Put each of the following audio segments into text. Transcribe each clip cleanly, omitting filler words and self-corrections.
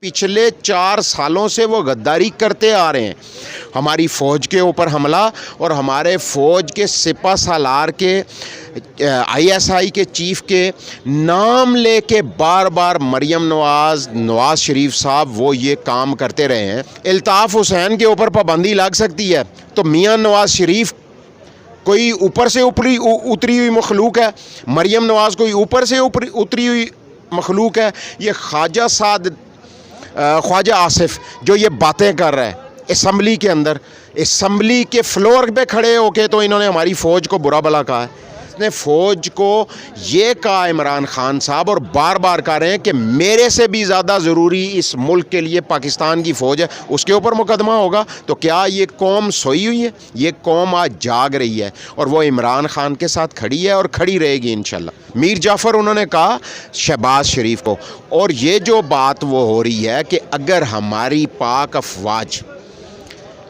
पिछले 4 सालों से वो गद्दारी करते आ रहे हैं। हमारी फ़ौज के ऊपर हमला और हमारे फ़ौज के सिपा सालार के आईएसआई के चीफ़ के नाम लेके बार बार मरियम नवाज़ शरीफ साहब वो ये काम करते रहे हैं। अल्ताफ़ हुसैन के ऊपर पाबंदी लग सकती है तो मियां नवाज़ शरीफ कोई ऊपर से उतरी हुई मखलूक है, मरियम नवाज़ कोई ऊपर से उतरी हुई मखलूक है। ये ख्वाजा आसिफ जो ये बातें कर रहा है असम्बली के अंदर, असम्बली के फ्लोर पे खड़े होके तो इन्होंने हमारी फ़ौज को बुरा भला कहा है। इसने फ़ौज को ये कहा इमरान खान साहब और बार बार कह रहे हैं कि मेरे से भी ज़्यादा ज़रूरी इस मुल्क के लिए पाकिस्तान की फ़ौज है, उसके ऊपर मुकदमा होगा। तो क्या ये कौम सोई हुई है? ये कौम आज जाग रही है और वो इमरान खान के साथ खड़ी है और खड़ी रहेगी इंशाल्लाह। मीर जाफ़र उन्होंने कहा शहबाज शरीफ को, और ये जो बात वो हो रही है कि अगर हमारी पाक अफवाज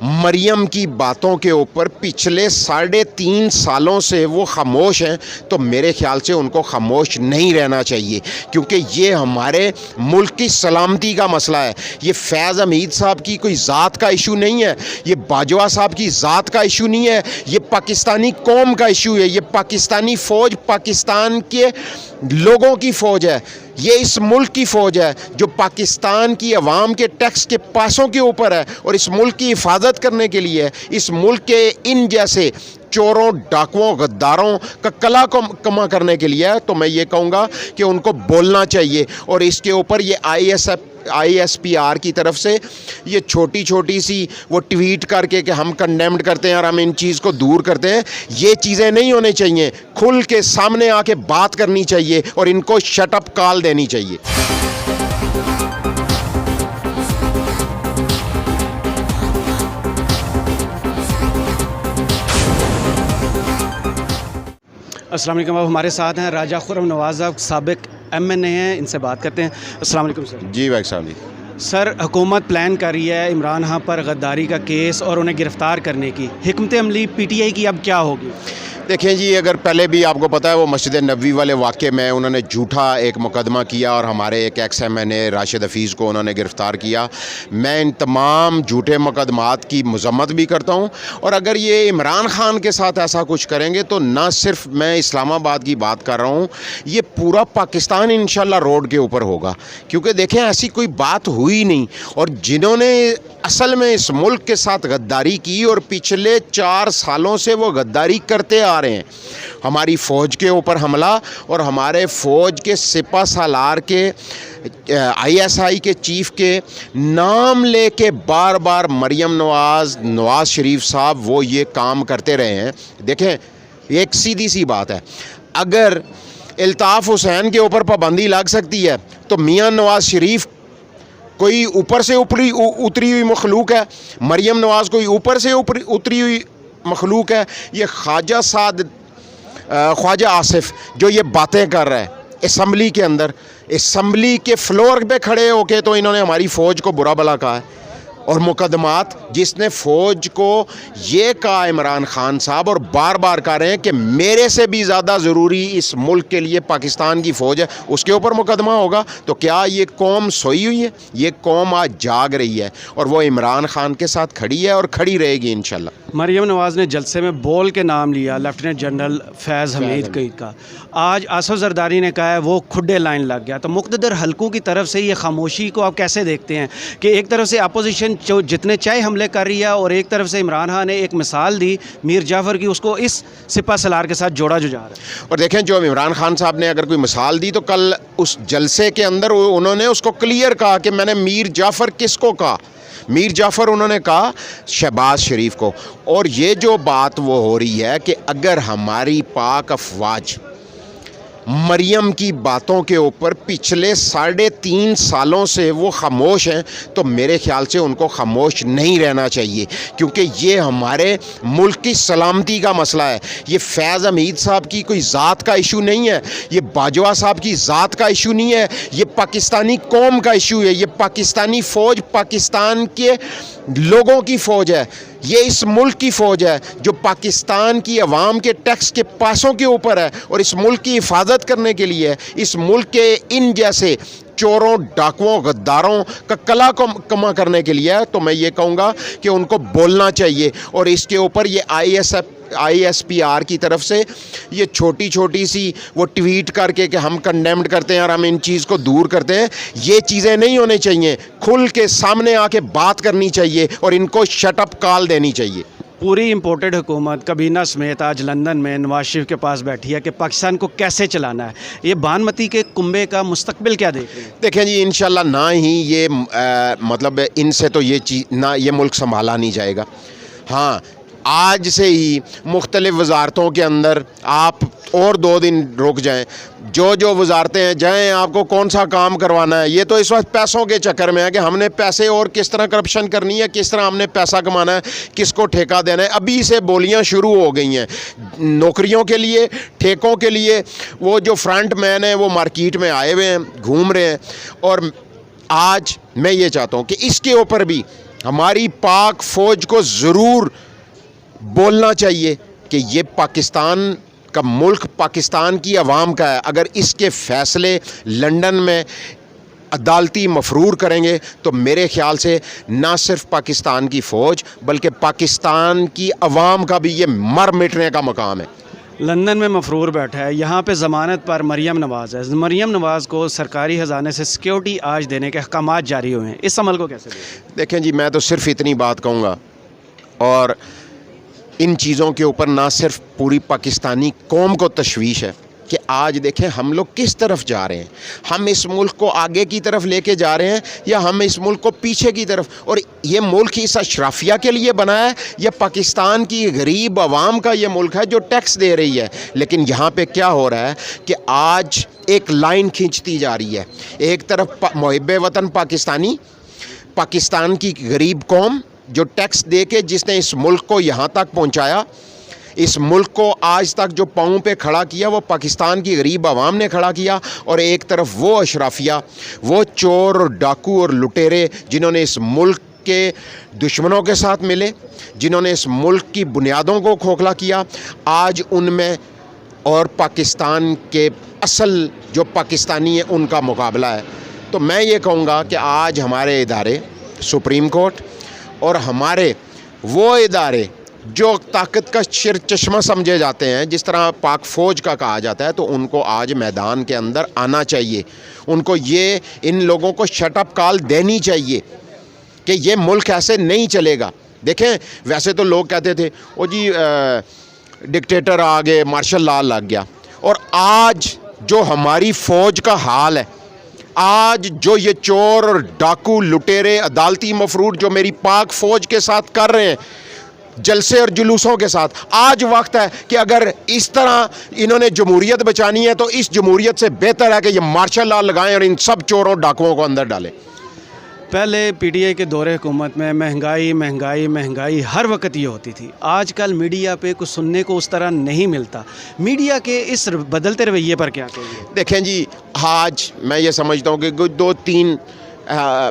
मरियम की बातों के ऊपर पिछले 3.5 सालों से वो खामोश हैं तो मेरे ख्याल से उनको खामोश नहीं रहना चाहिए, क्योंकि ये हमारे मुल्क की सलामती का मसला है। ये फैज़ हमीद साहब की कोई ज़ात का इशू नहीं है, ये बाजवा साहब की ज़ात का इशू नहीं है, ये पाकिस्तानी कौम का इशू है। ये पाकिस्तानी फ़ौज पाकिस्तान के लोगों की फ़ौज है, ये इस मुल्क की फ़ौज है जो पाकिस्तान की अवाम के टैक्स के पैसों के ऊपर है और इस मुल्क की हिफाजत करने के लिए है। इस मुल्क के इन जैसे चोरों, डाकुओं, गद्दारों का कला कमा करने के लिए है। तो मैं ये कहूँगा कि उनको बोलना चाहिए और इसके ऊपर ये ISPR की तरफ से ये छोटी छोटी सी वो ट्वीट करके कि हम कंडेम्ड करते हैं और हम इन चीज़ को दूर करते हैं, ये चीज़ें नहीं होनी चाहिए। खुल के सामने आके बात करनी चाहिए और इनको शट अप कॉल देनी चाहिए। अस्सलाम वालेकुम। अब हमारे साथ हैं राजा खुर्रम नवाज़ साबिक MNA हैं, इनसे बात करते हैं। अस्सलाम वालेकुम सर। जी भाई साहब जी। सर, हुकूमत प्लान कर रही है इमरान खान पर गद्दारी का केस और उन्हें गिरफ़्तार करने की, हिकमत अमली PTI की अब क्या होगी? देखें जी, अगर पहले भी आपको पता है वो मस्जिद नबवी वाले वाक़े में उन्होंने झूठा एक मुकदमा किया और हमारे एक ex-MNA राशिद हफीज़ को उन्होंने गिरफ़्तार किया। मैं इन तमाम झूठे मुकदमात की मज़म्मत भी करता हूँ और अगर ये इमरान खान के साथ ऐसा कुछ करेंगे तो ना सिर्फ मैं इस्लामाबाद की बात कर रहा हूँ, ये पूरा पाकिस्तान इंशाल्लाह रोड के ऊपर होगा, क्योंकि देखें ऐसी कोई बात हुई नहीं। और जिन्होंने असल में इस मुल्क के साथ गद्दारी की और पिछले 4 सालों से वो गद्दारी करते आ रहे हैं, हमारी फ़ौज के ऊपर हमला और हमारे फ़ौज के सिपा सालार के ISI के चीफ़ के नाम लेके बार बार मरियम नवाज़ शरीफ साहब वो ये काम करते रहे हैं। देखें, एक सीधी सी बात है, अगर अल्ताफ़ हुसैन के ऊपर पाबंदी लग सकती है तो मियां नवाज़ शरीफ कोई ऊपर से उतरी हुई मखलूक है, मरियम नवाज़ कोई ऊपर से उतरी हुई मखलूक है। ये ख्वाजा आसिफ जो ये बातें कर रहा है असम्बली के अंदर, असम्बली के फ्लोर पे खड़े होके तो इन्होंने हमारी फ़ौज को बुरा भला कहा है। और मुकदमात जिसने फ़ौज को ये कहा इमरान खान साहब और बार बार कह रहे हैं कि मेरे से भी ज़्यादा ज़रूरी इस मुल्क के लिए पाकिस्तान की फ़ौज है, उसके ऊपर मुकदमा होगा। तो क्या ये कौम सोई हुई है? ये कौम आज जाग रही है और वो इमरान खान के साथ खड़ी है और खड़ी रहेगी इंशाल्लाह। मरियम नवाज़ ने जलसे में बोल के नाम लिया लेफ्टिनेंट जनरल फैज़ हमीद का। आज आसिफ जरदारी ने कहा है वो खुडे लाइन लग गया। तो मुक़्तदर हलकों की तरफ से ये खामोशी को आप कैसे देखते हैं कि एक तरफ से अपोजिशन जो जितने चाहे हमले कर रही है और एक तरफ से इमरान खान ने एक मिसाल दी मीर जाफ़र की, उसको इस सिपा सलार के साथ जोड़ा जा रहा है। और देखें, जो इमरान खान साहब ने अगर कोई मिसाल दी तो कल उस जलसे के अंदर उन्होंने उसको क्लियर कहा कि मैंने मीर जाफ़र किसको कहा, मीर जाफ़र उन्होंने कहा शहबाज शरीफ को। और ये जो बात वो हो रही है कि अगर हमारी पाक अफवाज मरियम की बातों के ऊपर पिछले 3.5 सालों से वो खामोश हैं तो मेरे ख्याल से उनको खामोश नहीं रहना चाहिए, क्योंकि ये हमारे मुल्क की सलामती का मसला है। ये फैज़ हमीद साहब की कोई ज़ात का इशू नहीं है, ये बाजवा साहब की ज़ात का इशू नहीं है, ये पाकिस्तानी कौम का इशू है। ये पाकिस्तानी फ़ौज पाकिस्तान के लोगों की फ़ौज है, ये इस मुल्क की फ़ौज है जो पाकिस्तान की अवाम के टैक्स के पैसों के ऊपर है और इस मुल्क की हिफाजत करने के लिए इस मुल्क के इन जैसे चोरों, डाकुओं, गद्दारों का कला को कमा करने के लिए है, तो मैं ये कहूँगा कि उनको बोलना चाहिए। और इसके ऊपर ये ISPR की तरफ से ये छोटी छोटी सी वो ट्वीट करके कि हम कंडेम्ड करते हैं और हम इन चीज़ को दूर करते हैं, ये चीज़ें नहीं होनी चाहिए। खुल के सामने आके बात करनी चाहिए और इनको शट अप कॉल देनी चाहिए। पूरी इम्पोर्टेड हुकूमत कबीना समेत आज लंदन में नवाज शरीफ के पास बैठी है कि पाकिस्तान को कैसे चलाना है। ये बानमती के कुंबे का मुस्तकबिल क्या देख रहे हैं? देखें जी, इंशाल्लाह ना ही ये मतलब इनसे तो ये चीज़ ना, ये मुल्क संभाला नहीं जाएगा। हाँ, आज से ही मुख्तलिफ़ वजारतों के अंदर आप और 2 दिन रुक जाएं, जो जो वजारतें हैं जाएं, आपको कौन सा काम करवाना है। ये तो इस वक्त पैसों के चक्कर में है कि हमने पैसे और किस तरह करप्शन करनी है, किस तरह हमने पैसा कमाना है, किसको ठेका देना है। अभी से बोलियां शुरू हो गई हैं नौकरियों के लिए, ठेकों के लिए। वो जो फ्रंट मैन है वो मार्केट में आए हुए हैं, घूम रहे हैं। और आज मैं ये चाहता हूँ कि इसके ऊपर भी हमारी पाक फ़ौज को ज़रूर बोलना चाहिए कि ये पाकिस्तान का मुल्क पाकिस्तान की आवाम का है। अगर इसके फ़ैसले लंदन में अदालती मफरूर करेंगे तो मेरे ख़्याल से ना सिर्फ पाकिस्तान की फ़ौज बल्कि पाकिस्तान की आवाम का भी ये मर मिटने का मकाम है। लंदन में मफरूर बैठा है, यहाँ पे ज़मानत पर मरीम नवाज़ है। मरीम नवाज़ को सरकारी ख़जाने से सिक्योरिटी आज देने के अहकामात जारी हुए हैं, इस अमल को कैसे देखें? देखें जी, मैं तो सिर्फ इतनी बात कहूँगा, और इन चीज़ों के ऊपर ना सिर्फ पूरी पाकिस्तानी कौम को तशवीश है कि आज देखें हम लोग किस तरफ जा रहे हैं। हम इस मुल्क को आगे की तरफ लेके जा रहे हैं या हम इस मुल्क को पीछे की तरफ। और ये मुल्क इस अशराफिया के लिए बना है या पाकिस्तान की गरीब आवाम का ये मुल्क है जो टैक्स दे रही है। लेकिन यहाँ पे क्या हो रहा है कि आज एक लाइन खींचती जा रही है। एक तरफ मुहिब्बे वतन पाकिस्तानी, पाकिस्तान की गरीब कौम जो टैक्स दे के जिसने इस मुल्क को यहाँ तक पहुँचाया, इस मुल्क को आज तक जो पाँव पे खड़ा किया वो पाकिस्तान की गरीब आवाम ने खड़ा किया। और एक तरफ वो अशराफिया, वो चोर और डाकू और लुटेरे जिन्होंने इस मुल्क के दुश्मनों के साथ मिले, जिन्होंने इस मुल्क की बुनियादों को खोखला किया, आज उनमें और पाकिस्तान के असल जो पाकिस्तानी है उनका मुकाबला है। तो मैं ये कहूँगा कि आज हमारे इदारे सुप्रीम कोर्ट और हमारे वो इदारे जो ताकत का शिर चश्मा समझे जाते हैं, जिस तरह पाक फ़ौज का कहा जाता है, तो उनको आज मैदान के अंदर आना चाहिए। उनको ये इन लोगों को शट अप कॉल देनी चाहिए कि ये मुल्क ऐसे नहीं चलेगा। देखें, वैसे तो लोग कहते थे ओ जी डिक्टेटर आ गए, मार्शल लॉ लग गया। और आज जो हमारी फ़ौज का हाल है, आज जो ये चोर और डाकू लुटेरे अदालती मफरूर जो मेरी पाक फ़ौज के साथ कर रहे हैं, जलसे और जुलूसों के साथ, आज वक्त है कि अगर इस तरह इन्होंने जमहूरियत बचानी है तो इस जमहूरियत से बेहतर है कि ये मार्शल लॉ लगाएं और इन सब चोरों डाकुओं को अंदर डालें। पहले PTI के दौरे हुकूमत में महंगाई महंगाई महंगाई हर वक्त ये होती थी। आजकल मीडिया पे कुछ सुनने को उस तरह नहीं मिलता। मीडिया के इस बदलते रवैये पर क्या कहेंगे? देखें जी, आज मैं ये समझता हूँ कि 2-3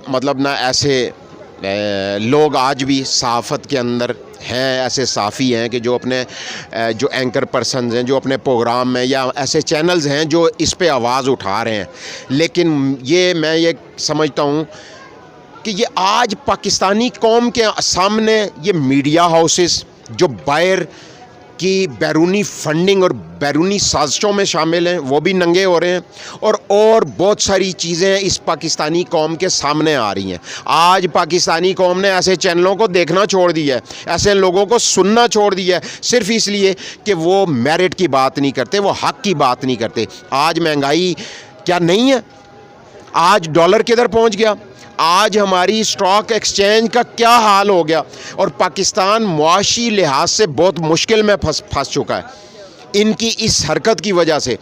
मतलब ना ऐसे लोग आज भी सहाफ़त के अंदर हैं, ऐसे साफ़ी हैं कि जो अपने जो एंकर पर्सनस हैं, जो अपने प्रोग्राम में या ऐसे चैनल्स हैं जो इस पे आवाज़ उठा रहे हैं। लेकिन ये मैं ये समझता हूँ कि ये आज पाकिस्तानी कौम के सामने ये मीडिया हाउसेस जो बाहर की बैरूनी फंडिंग और बैरूनी साजिशों में शामिल हैं वो भी नंगे हो रहे हैं, और बहुत सारी चीज़ें इस पाकिस्तानी कौम के सामने आ रही हैं। आज पाकिस्तानी कौम ने ऐसे चैनलों को देखना छोड़ दिया है, ऐसे लोगों को सुनना छोड़ दिया है, सिर्फ इसलिए कि वो मेरिट की बात नहीं करते, वो हक़ की बात नहीं करते। आज महंगाई क्या नहीं है? आज डॉलर किधर पहुंच गया? आज हमारी स्टॉक एक्सचेंज का क्या हाल हो गया? और पाकिस्तान मुआशी लिहाज से बहुत मुश्किल में फंस चुका है इनकी इस हरकत की वजह से।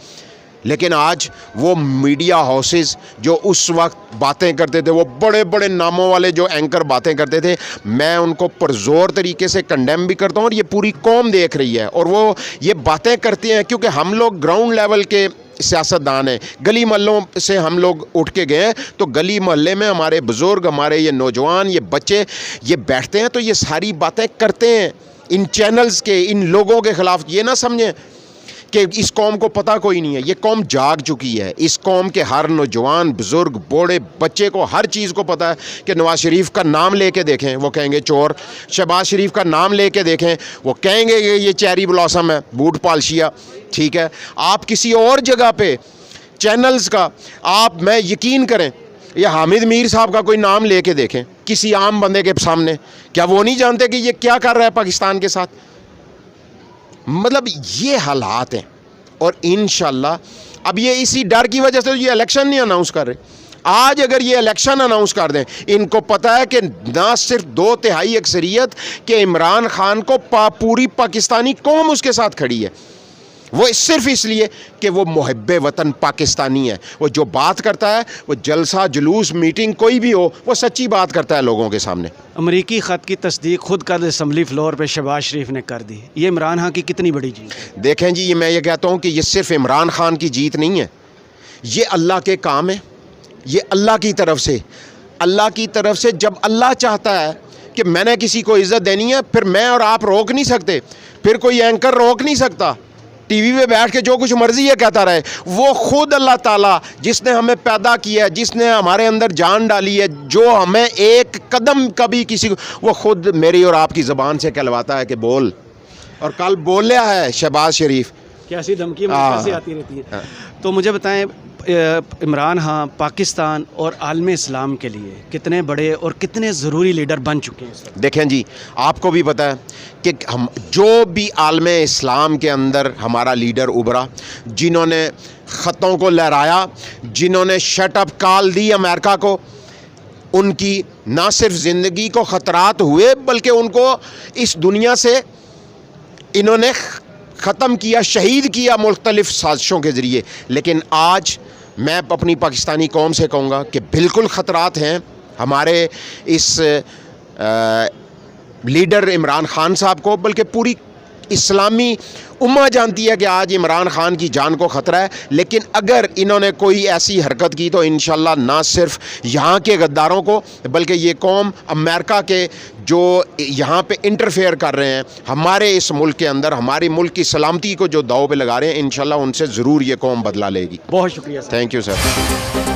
लेकिन आज वो मीडिया हाउसेस जो उस वक्त बातें करते थे, वो बड़े बड़े नामों वाले जो एंकर बातें करते थे, मैं उनको पुरज़ोर तरीके से कंडेम भी करता हूँ और ये पूरी कौम देख रही है। और वो ये बातें करते हैं क्योंकि हम लोग ग्राउंड लेवल के सियासतदान हैं, गली महलों से हम लोग उठ के गए हैं, तो गली मोहल्ले में हमारे बुज़ुर्ग, हमारे ये नौजवान, ये बच्चे ये बैठते हैं तो ये सारी बातें करते हैं इन चैनल्स के, इन लोगों के ख़िलाफ़। ये ना समझें کہ اس قوم کو پتہ کوئی نہیں ہے. یہ قوم جاگ چکی ہے. اس قوم کے ہر نوجوان, بزرگ, بوڑھے, بچے کو ہر چیز کو پتہ ہے کہ نواز شریف کا نام لے کے دیکھیں وہ کہیں گے چور, شہباز شریف کا نام لے کے دیکھیں وہ کہیں گے کہ یہ چیری بلاسم ہے, بوٹ پالشیا. ٹھیک ہے, آپ کسی اور جگہ پہ چینلز کا آپ میں یقین کریں یا حامد میر صاحب کا کوئی نام لے کے دیکھیں کسی عام بندے کے سامنے, کیا وہ نہیں جانتے کہ یہ کیا کر رہا ہے پاکستان کے ساتھ؟ مطلب یہ حالات ہیں. اور انشاءاللہ اب یہ اسی ڈر کی وجہ سے یہ الیکشن نہیں اناؤنس کر رہے. آج اگر یہ الیکشن اناؤنس کر دیں, ان کو پتہ ہے کہ نہ صرف 2/3 اکثریت کہ عمران خان کو پوری پاکستانی قوم اس کے ساتھ کھڑی ہے. وہ صرف اس لیے کہ وہ محب وطن پاکستانی ہے. وہ جو بات کرتا ہے وہ جلسہ جلوس میٹنگ کوئی بھی ہو وہ سچی بات کرتا ہے لوگوں کے سامنے. امریکی خط کی تصدیق خود کل اسمبلی فلور پہ شہباز شریف نے کر دی. یہ عمران خان کی کتنی بڑی جیت ہے؟ دیکھیں جی, میں یہ کہتا ہوں کہ یہ صرف عمران خان کی جیت نہیں ہے, یہ اللہ کے کام ہے. یہ اللہ کی طرف سے, اللہ کی طرف سے جب اللہ چاہتا ہے کہ میں نے کسی کو عزت دینی ہے, پھر میں اور آپ روک نہیں سکتے, پھر کوئی اینکر روک نہیں سکتا. ٹی وی پہ بیٹھ کے جو کچھ مرضی ہے کہتا رہے. وہ خود اللہ تعالیٰ جس نے ہمیں پیدا کیا ہے, جس نے ہمارے اندر جان ڈالی ہے, جو ہمیں ایک قدم کبھی کسی کو, وہ خود میری اور آپ کی زبان سے کہلواتا ہے کہ بول. اور کل بولیا ہے شہباز شریف. کیسی دھمکی سے آتی رہتی ہے. تو مجھے بتائیں عمران خان پاکستان اور عالم اسلام کے لیے کتنے بڑے اور کتنے ضروری لیڈر بن چکے ہیں؟ دیکھیں جی, آپ کو بھی پتہ ہے کہ ہم جو بھی عالم اسلام کے اندر ہمارا لیڈر ابھرا, جنہوں نے خطوں کو لہرایا, جنہوں نے شٹ اپ کال دی امریکہ کو, ان کی نہ صرف زندگی کو خطرات ہوئے بلکہ ان کو اس دنیا سے انہوں نے ختم کیا, شہید کیا مختلف سازشوں کے ذریعے. لیکن آج میں اپنی پاکستانی قوم سے کہوں گا کہ بالکل خطرات ہیں ہمارے اس لیڈر عمران خان صاحب کو, بلکہ پوری اسلامی امہ جانتی ہے کہ آج عمران خان کی جان کو خطرہ ہے. لیکن اگر انہوں نے کوئی ایسی حرکت کی تو انشاءاللہ نہ صرف یہاں کے غداروں کو بلکہ یہ قوم امریکہ کے جو یہاں پہ انٹرفیئر کر رہے ہیں ہمارے اس ملک کے اندر, ہماری ملک کی سلامتی کو جو داؤ پہ لگا رہے ہیں, انشاءاللہ ان سے ضرور یہ قوم بدلا لے گی. بہت شکریہ سر. Thank you sir.